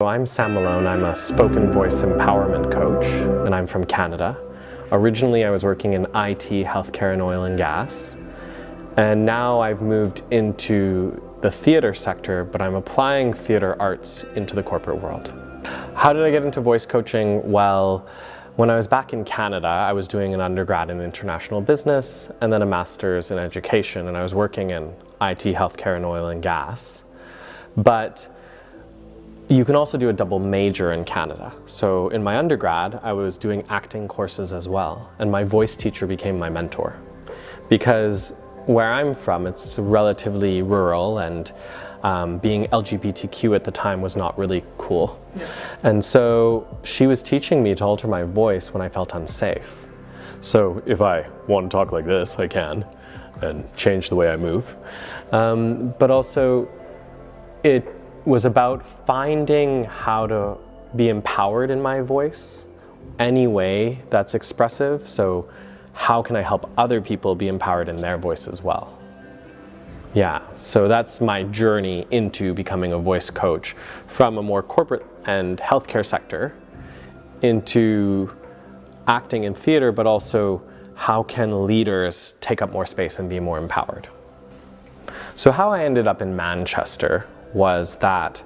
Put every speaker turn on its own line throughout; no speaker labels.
I'm Sam Malone. I'm a spoken voice empowerment coach, and I'm from Canada. Originally, I was working in IT, healthcare, and oil and gas. And now I've moved into the theater sector, but I'm applying theater arts into the corporate world. How did I get into voice coaching? Well, when I was back in Canada, I was doing an undergrad in international business and then a master's in education, and I was working in IT, healthcare, and oil and gas. But you can also do a double major in Canada. So in my undergrad, I was doing acting courses as well, and my voice teacher became my mentor. Because where I'm from, it's relatively rural, and being LGBTQ at the time was not really cool. And so she was teaching me to alter my voice when I felt unsafe. So if I want to talk like this, I can, and change the way I move. But also, it was about finding how to be empowered in my voice any way that's expressive. So how can I help other people be empowered in their voice as well? Yeah, so that's my journey into becoming a voice coach from a more corporate and healthcare sector into acting in theater, but also how can leaders take up more space and be more empowered? So how I ended up in Manchester was that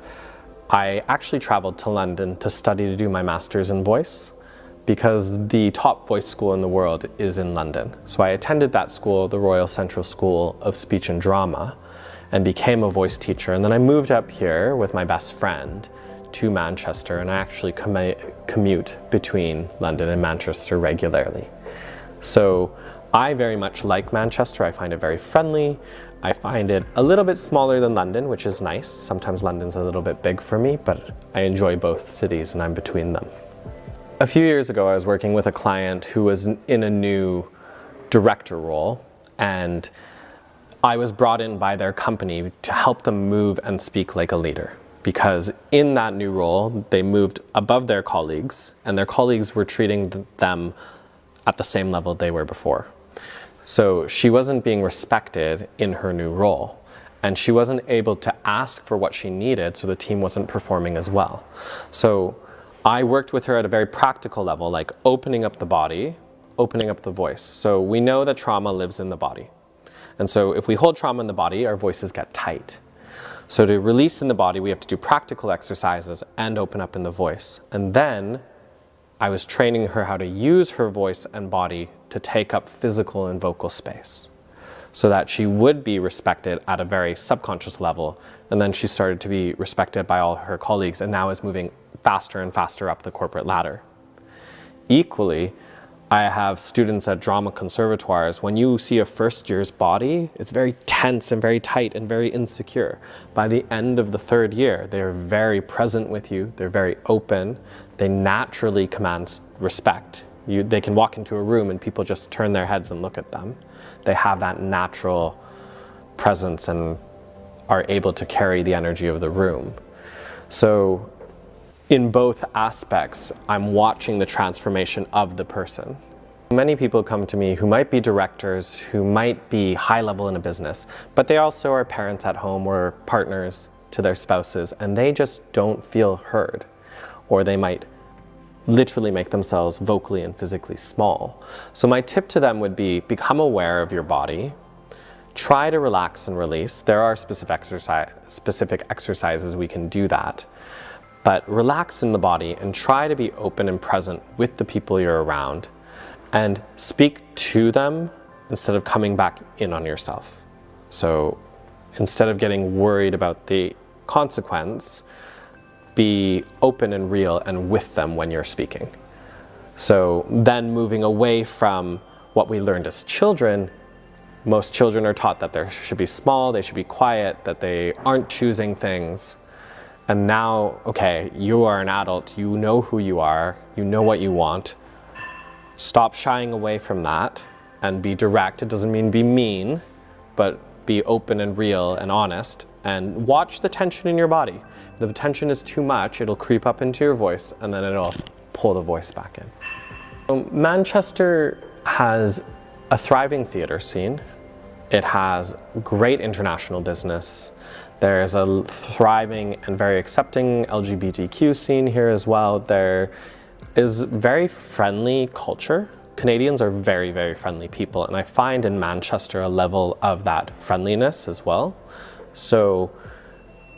I actually traveled to London to study to do my master's in voice, because the top voice school in the world is in London. So I attended that school, the Royal Central School of Speech and Drama, and became a voice teacher. And then I moved up here with my best friend to Manchester, and I actually commute between London and Manchester regularly. So I very much like Manchester. I find it very friendly. I find it a little bit smaller than London, which is nice. Sometimes London's a little bit big for me, but I enjoy both cities and I'm between them. A few years ago, I was working with a client who was in a new director role, and I was brought in by their company to help them move and speak like a leader. Because in that new role, they moved above their colleagues, and their colleagues were treating them at the same level they were before. So she wasn't being respected in her new role, and she wasn't able to ask for what she needed, so the team wasn't performing as well. So I worked with her at a very practical level, like opening up the body, opening up the voice. So we know that trauma lives in the body. And so if we hold trauma in the body, our voices get tight. So to release in the body, we have to do practical exercises and open up in the voice. And then I was training her how to use her voice and body to take up physical and vocal space, so that she would be respected at a very subconscious level. And then she started to be respected by all her colleagues, and now is moving faster and faster up the corporate ladder. Equally, I have students at drama conservatoires. When you see a first year's body, it's very tense and very tight and very insecure. By the end of the third year, they're very present with you, they're very open, they naturally command respect. They can walk into a room and people just turn their heads and look at them. They have that natural presence and are able to carry the energy of the room. So in both aspects, I'm watching the transformation of the person. Many people come to me who might be directors, who might be high level in a business, but they also are parents at home or partners to their spouses, and they just don't feel heard. Or they might literally make themselves vocally and physically small. So my tip to them would be, become aware of your body, try to relax and release. There are specific exercises we can do that. But relax in the body and try to be open and present with the people you're around, and speak to them instead of coming back in on yourself. So instead of getting worried about the consequence, be open and real and with them when you're speaking. So then moving away from what we learned as children, most children are taught that they should be small, they should be quiet, that they aren't choosing things. And now, okay, you are an adult, you know who you are, you know what you want. Stop shying away from that and be direct. It doesn't mean be mean, but be open and real and honest, and watch the tension in your body. If the tension is too much, it'll creep up into your voice, and then it'll pull the voice back in. So Manchester has a thriving theater scene. It has great international business. There's a thriving and very accepting LGBTQ scene here as well. There is very friendly culture. Canadians are very, very friendly people, and I find in Manchester a level of that friendliness as well. So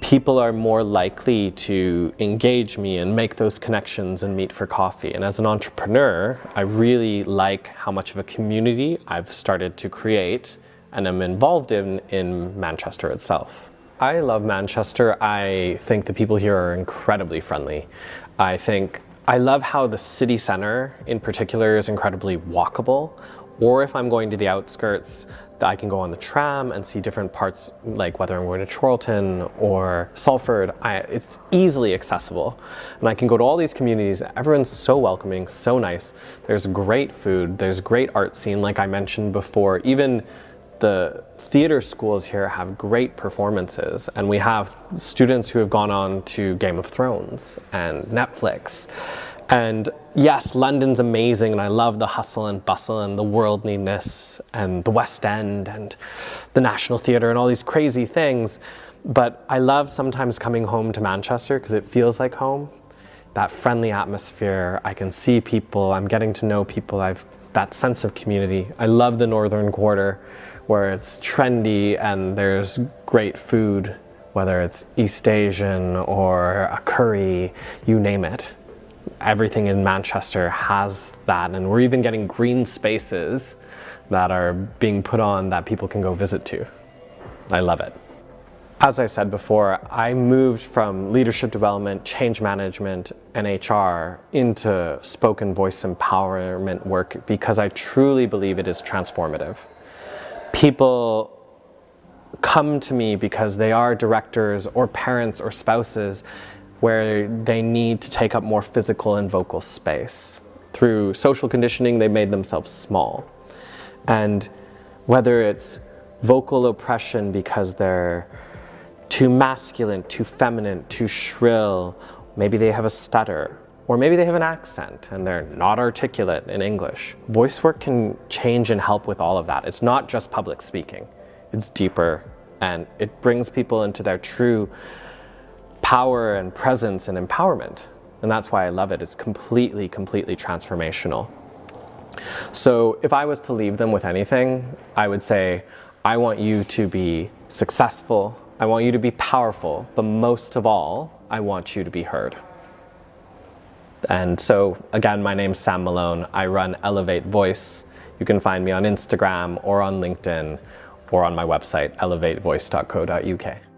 people are more likely to engage me and make those connections and meet for coffee. And as an entrepreneur, I really like how much of a community I've started to create and am involved in Manchester itself. I love Manchester. I think the people here are incredibly friendly. I love how the city center in particular is incredibly walkable, or if I'm going to the outskirts, I can go on the tram and see different parts, like whether I'm going to Chorlton or Salford. It's easily accessible, and I can go to all these communities. Everyone's so welcoming, so nice. There's great food, there's great art scene, like I mentioned before. Even the theater schools here have great performances, and we have students who have gone on to Game of Thrones and Netflix. And yes, London's amazing, and I love the hustle and bustle and the worldliness and the West End and the National Theatre and all these crazy things. But I love sometimes coming home to Manchester because it feels like home. That friendly atmosphere, I can see people, I'm getting to know people, I've that sense of community. I love the Northern Quarter, where it's trendy and there's great food, whether it's East Asian or a curry, you name it. Everything in Manchester has that, and we're even getting green spaces that are being put on that people can go visit to. I love it. As I said before, I moved from leadership development, change management, and HR into spoken voice empowerment work because I truly believe it is transformative. People come to me because they are directors or parents or spouses where they need to take up more physical and vocal space. Through social conditioning, they made themselves small. And whether it's vocal oppression because they're too masculine, too feminine, too shrill, maybe they have a stutter, or maybe they have an accent and they're not articulate in English. Voice work can change and help with all of that. It's not just public speaking. It's deeper, and it brings people into their true power and presence and empowerment. And that's why I love it. It's completely, completely transformational. So if I was to leave them with anything, I would say, I want you to be successful. I want you to be powerful, but most of all, I want you to be heard. And so again, my name's Sam Malone. I run Elevate Voice. You can find me on Instagram or on LinkedIn or on my website, elevatevoice.co.uk.